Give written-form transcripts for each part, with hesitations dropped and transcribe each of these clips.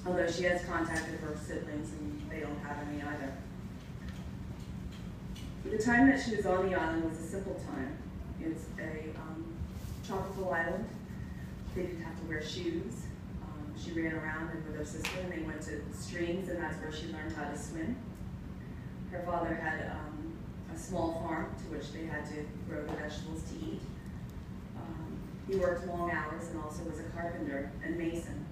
although she has contacted her siblings and they don't have any either. The time that she was on the island was a simple time. It's a tropical island. They didn't have to wear shoes. She ran around with her sister, and they went to streams, and that's where she learned how to swim. Her father had a small farm to which they had to grow the vegetables to eat. He worked long hours and also was a carpenter and mason.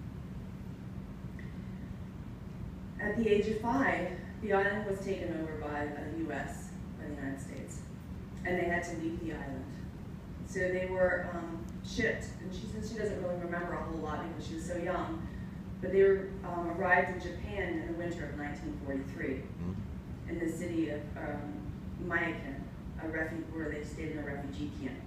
At the age of 5, the island was taken over by the United States, and they had to leave the island. So they were shipped, and she says she doesn't really remember a whole lot because she was so young, but they were, arrived in Japan in the winter of 1943 in the city of Mayakan, where they stayed in a refugee camp.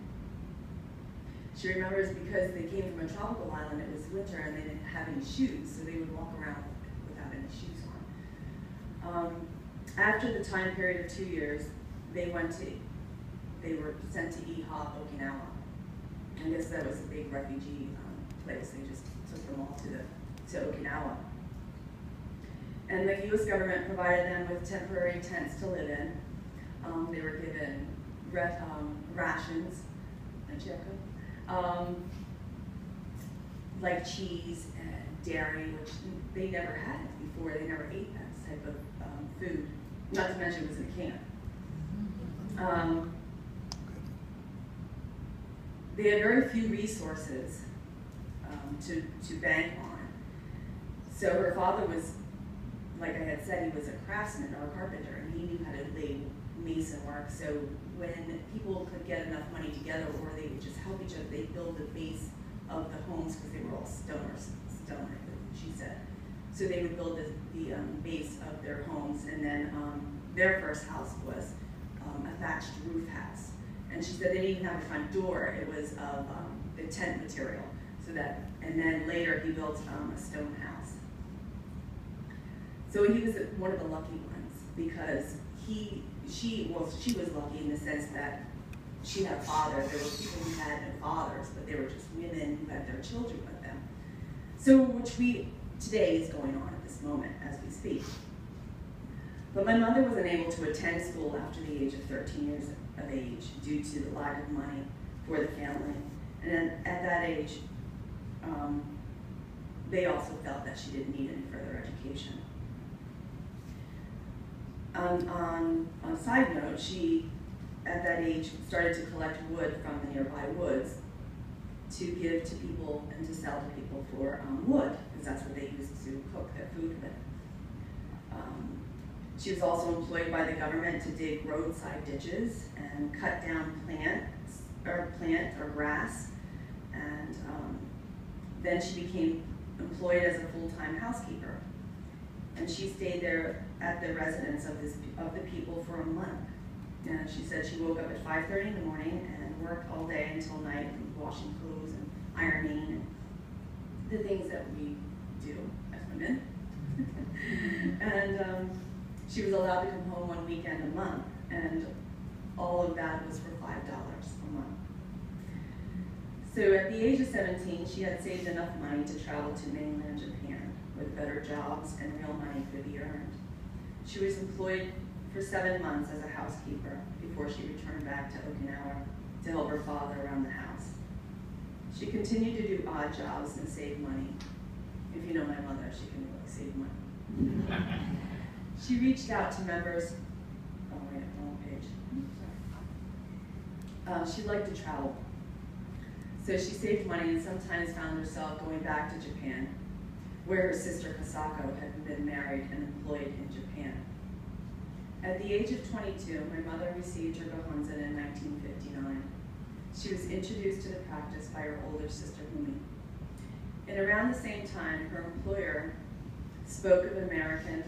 She remembers because they came from a tropical island, it was winter and they didn't have any shoes, so they would walk around without any shoes on. After the time period of 2 years, they were sent to Iha, Okinawa. I guess that was a big refugee place. They just took them all to Okinawa. And the U.S. government provided them with temporary tents to live in. They were given rations, like cheese and dairy, which they never had before. They never ate that type of food. Not to mention it was in a can. They had very few resources to bank on. So her father was, like I had said, he was a craftsman or a carpenter, and he knew how to lay mason work. So when people could get enough money together, or they would just help each other, they'd build the base of the homes because they were all stone, she said. So they would build the base of their homes, and then their first house was a thatched roof house. And she said they didn't even have a front door. It was of the tent material. So that, and then later he built a stone house. So he was one of the lucky ones because she was lucky in the sense that she had a father. There were people who had no fathers, but they were just women who had their children with them. So which today is going on at this moment as we speak. But my mother was unable to attend school after the age of 13 years of age due to the lack of money for the family. And then at that age, they also felt that she didn't need any further education. On a side note, she, at that age, started to collect wood from the nearby woods to give to people and to sell to people for wood, because that's what they used to cook their food with. She was also employed by the government to dig roadside ditches and cut down plant or grass. And then she became employed as a full-time housekeeper. And she stayed there at the residence of the people for a month. And she said she woke up at 5:30 in the morning and worked all day until night, washing clothes and ironing and the things that we do as women. And she was allowed to come home one weekend a month, and all of that was for $5 a month. So at the age of 17, she had saved enough money to travel to mainland Japan with better jobs and real money could be earned. She was employed for 7 months as a housekeeper before she returned back to Okinawa to help her father around the house. She continued to do odd jobs and save money. If you know my mother, she can really save money. She reached out to members, oh wait, wrong page, sorry. She liked to travel. So she saved money and sometimes found herself going back to Japan, where her sister Kasako had been married and employed in Japan. At the age of 22, my mother received her Gohonzan in 1959. She was introduced to the practice by her older sister Humi. And around the same time, her employer spoke of an American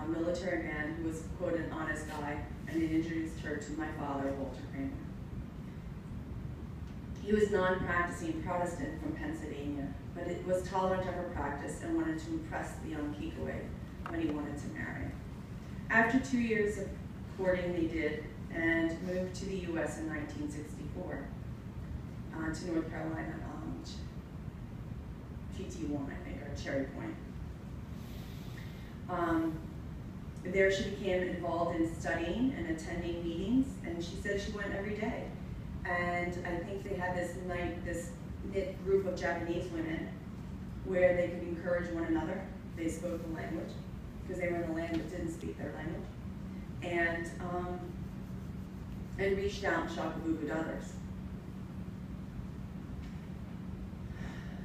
military man who was, quote, an honest guy, and he introduced her to my father, Walter Kramer. He was non-practicing Protestant from Pennsylvania, but it was tolerant of her practice and wanted to impress the young Kiku when he wanted to marry. After 2 years of courting, they did, and moved to the U.S. in 1964, to North Carolina, PT1, I think, or at Cherry Point. There she became involved in studying and attending meetings, and she said she went every day. And I think they had this knit group of Japanese women where they could encourage one another. They spoke the language, because they were in a land that didn't speak their language, and reached out and shakabuku'd others.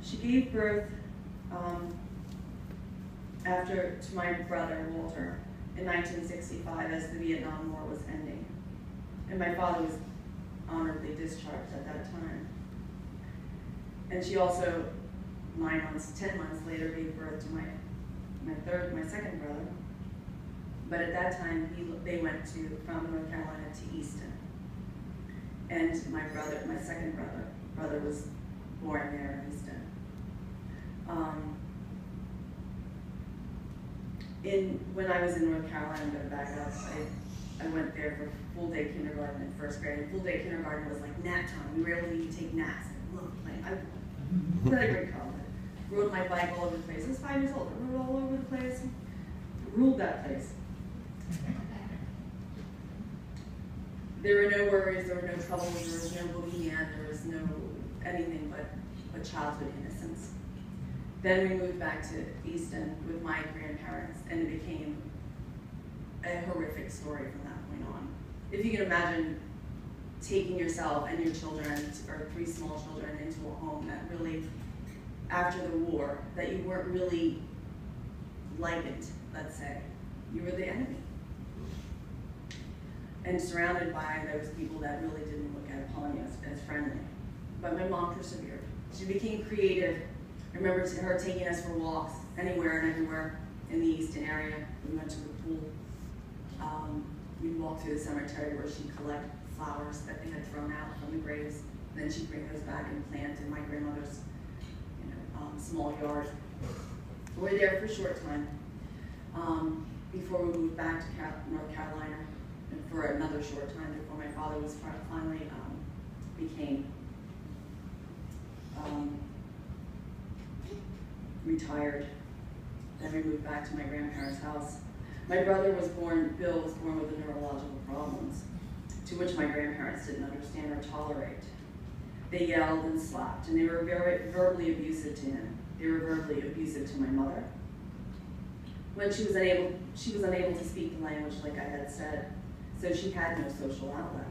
She gave birth to my brother, Walter, in 1965 as the Vietnam War was ending. And my father was honorably discharged at that time. And she also, 10 months later, gave birth to my second brother. But at that time, they went from North Carolina to Easton. And my second brother was born there in Easton. When I was in North Carolina, I'm going to back up, I went there for full-day kindergarten in first grade. And full-day kindergarten was like nap time. We were able to take naps. I loved playing. I had a great childhood. Rode my bike all over the place. I was 5 years old. I rode all over the place. Ruled that place. There were no worries. There were no troubles. There was no boogeyman. There was no anything but childhood innocence. Then we moved back to Easton with my grandparents, and it became a horrific story from that point on. If you can imagine taking yourself and your children, or 3 small children, into a home that really, after the war, that you weren't really liked, let's say. You were the enemy. And surrounded by those people that really didn't look upon you as friendly. But my mom persevered. She became creative. I remember her taking us for walks anywhere and everywhere in the Easton area. We went to the pool. We'd walk through the cemetery where she'd collect flowers that they had thrown out from the graves. And then she'd bring those back and plant in my grandmother's small yard. We were there for a short time before we moved back to North Carolina, and for another short time before my father was finally became retired. Then we moved back to my grandparents' house. My brother was born, Bill was born with the neurological problems, to which my grandparents didn't understand or tolerate. They yelled and slapped, and they were very verbally abusive to him. They were verbally abusive to my mother. When she was unable to speak the language, like I had said, so she had no social outlet.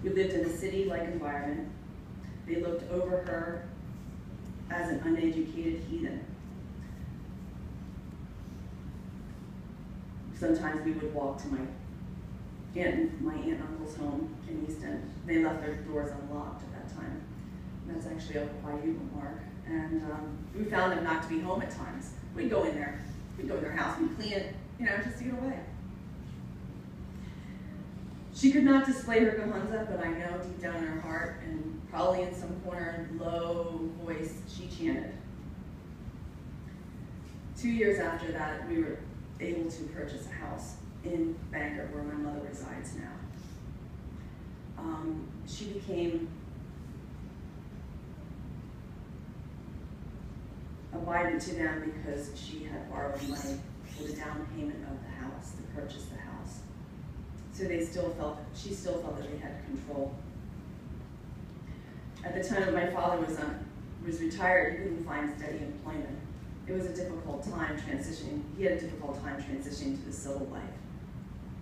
We lived in a city-like environment. They looked over her as an uneducated heathen. Sometimes we would walk to my aunt and uncle's home in Easton. They left their doors unlocked at that time. That's actually up by you, Mark. And we found them not to be home at times. We'd go in there. We'd go in their house. We'd clean it, just to get away. She could not display her Gahanza, but I know deep down in her heart, and probably in some corner, low voice, she chanted. 2 years after that, we were able to purchase a house in Bangor, where my mother resides now. She became abided to them because she had borrowed money for the down payment of the house, to purchase the house. So she still felt that they had control. At the time that my father was retired, he couldn't find steady employment. It was a difficult time transitioning. He had a difficult time transitioning to the civil life.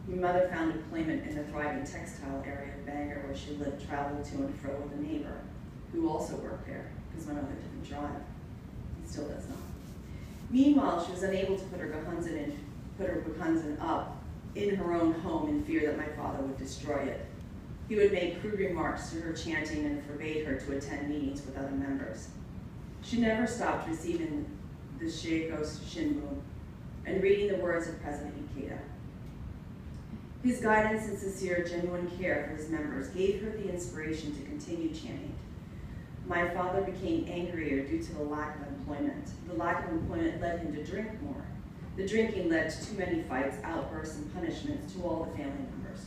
My mother found employment in the thriving textile area of Bangor, where she traveled to and fro with a neighbor who also worked there, because my mother didn't drive. He still does not. Meanwhile, she was unable to put her Gahanzan up in her own home in fear that my father would destroy it. He would make crude remarks to her chanting and forbade her to attend meetings with other members. She never stopped receiving the Sheikos Shinbun and reading the words of President Ikeda. His guidance and sincere, genuine care for his members gave her the inspiration to continue chanting. My father became angrier due to the lack of employment. The lack of employment led him to drink more. The drinking led to too many fights, outbursts, and punishments to all the family members.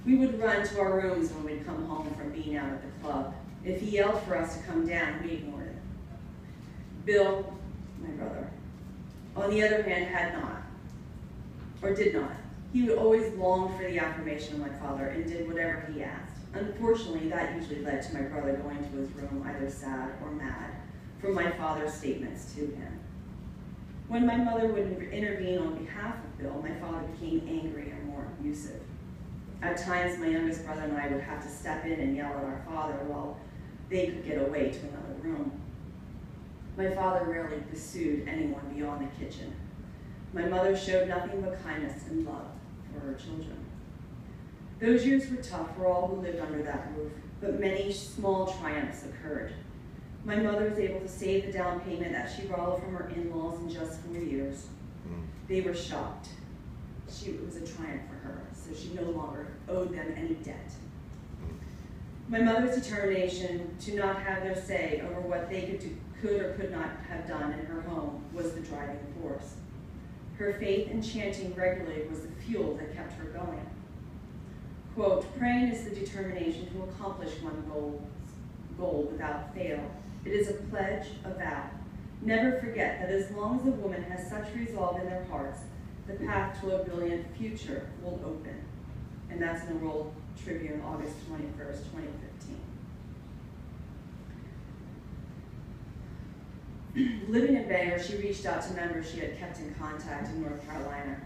We would run to our rooms when we'd come home from being out at the club. If he yelled for us to come down, we ignored it. Bill my brother, on the other hand, had not, or did not. He would always long for the affirmation of my father and did whatever he asked. Unfortunately, that usually led to my brother going to his room either sad or mad from my father's statements to him. When my mother would intervene on behalf of Bill, my father became angry and more abusive. At times, my youngest brother and I would have to step in and yell at our father while they could get away to another room. My father rarely pursued anyone beyond the kitchen. My mother showed nothing but kindness and love for her children. Those years were tough for all who lived under that roof, but many small triumphs occurred. My mother was able to save the down payment that she borrowed from her in-laws in just 4 years. They were shocked. It was a triumph for her, so she no longer owed them any debt. My mother's determination to not have their say over what they could or could not have done in her home was the driving force. Her faith in chanting regularly was the fuel that kept her going. Quote, praying is the determination to accomplish one goal without fail. It is a pledge, a vow. Never forget that as long as a woman has such resolve in their hearts, the path to a brilliant future will open. And that's in the World Tribune, August 21st, 2015. Living in Bangor, she reached out to members she had kept in contact in North Carolina.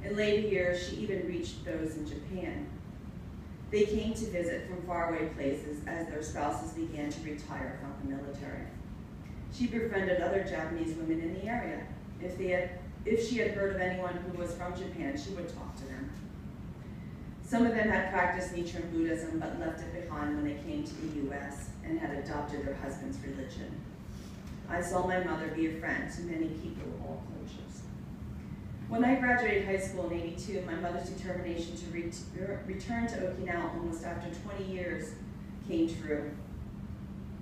In later years, she even reached those in Japan. They came to visit from faraway places as their spouses began to retire from the military. She befriended other Japanese women in the area. If she had heard of anyone who was from Japan, she would talk to them. Some of them had practiced Nichiren Buddhism but left it behind when they came to the U.S. and had adopted their husband's religion. I saw my mother be a friend to many people of all cultures. When I graduated high school in '82, my mother's determination to return to Okinawa almost after 20 years came true.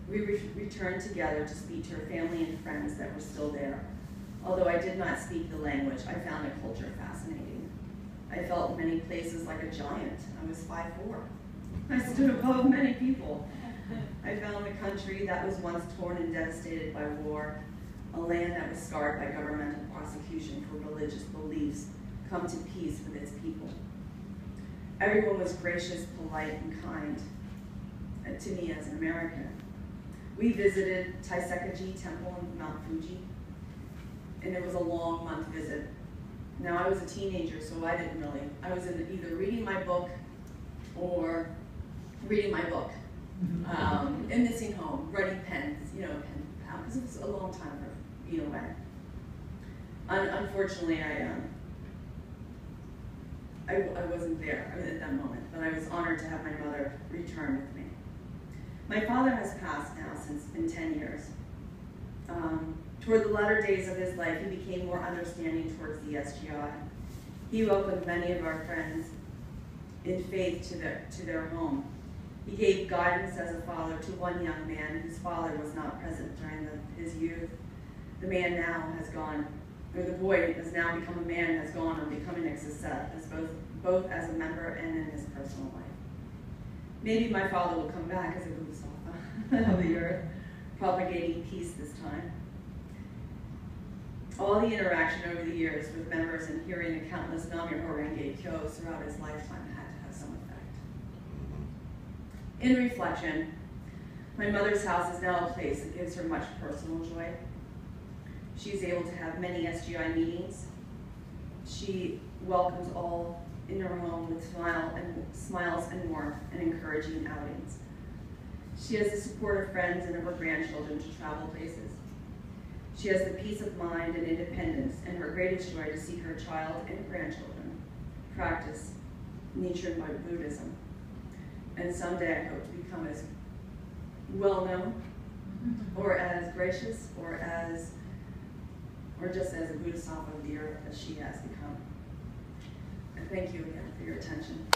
We returned together to speak to her family and friends that were still there. Although I did not speak the language, I found the culture fascinating. I felt in many places like a giant. I was 5'4". I stood above many people. I found a country that was once torn and devastated by war, a land that was scarred by governmental prosecution for religious beliefs, come to peace with its people. Everyone was gracious, polite, and kind to me as an American. We visited Taisekaji Temple in Mount Fuji, and it was a long month visit. Now I was a teenager, so I was either reading my book or reading my book. And missing home, writing pens, pen pal, because it was a long time for being away. Unfortunately, I wasn't there at that moment, but I was honored to have my mother return with me. My father has passed now since it's been 10 years. Toward the latter days of his life, he became more understanding towards the SGI. He welcomed many of our friends in faith to their home. He gave guidance as a father to one young man whose father was not present during his youth. The man now has gone, or the boy has now become a man, has gone on becoming a success, as both as a member and in his personal life. Maybe my father will come back as a Buddha of the earth, propagating peace this time. All the interaction over the years with members and hearing the countless Nam-myoho Renge Kyos throughout his lifetime had to have some effect. In reflection, my mother's house is now a place that gives her much personal joy. She's able to have many SGI meetings. She welcomes all in her home with smiles and warmth and encouraging outings. She has the support of friends and of her grandchildren to travel places. She has the peace of mind and independence, and her greatest joy to see her child and grandchildren practice Nichiren Buddhism. And someday I hope to become as well-known, or as gracious, or just as a Buddha of the earth as she has become. And thank you again for your attention.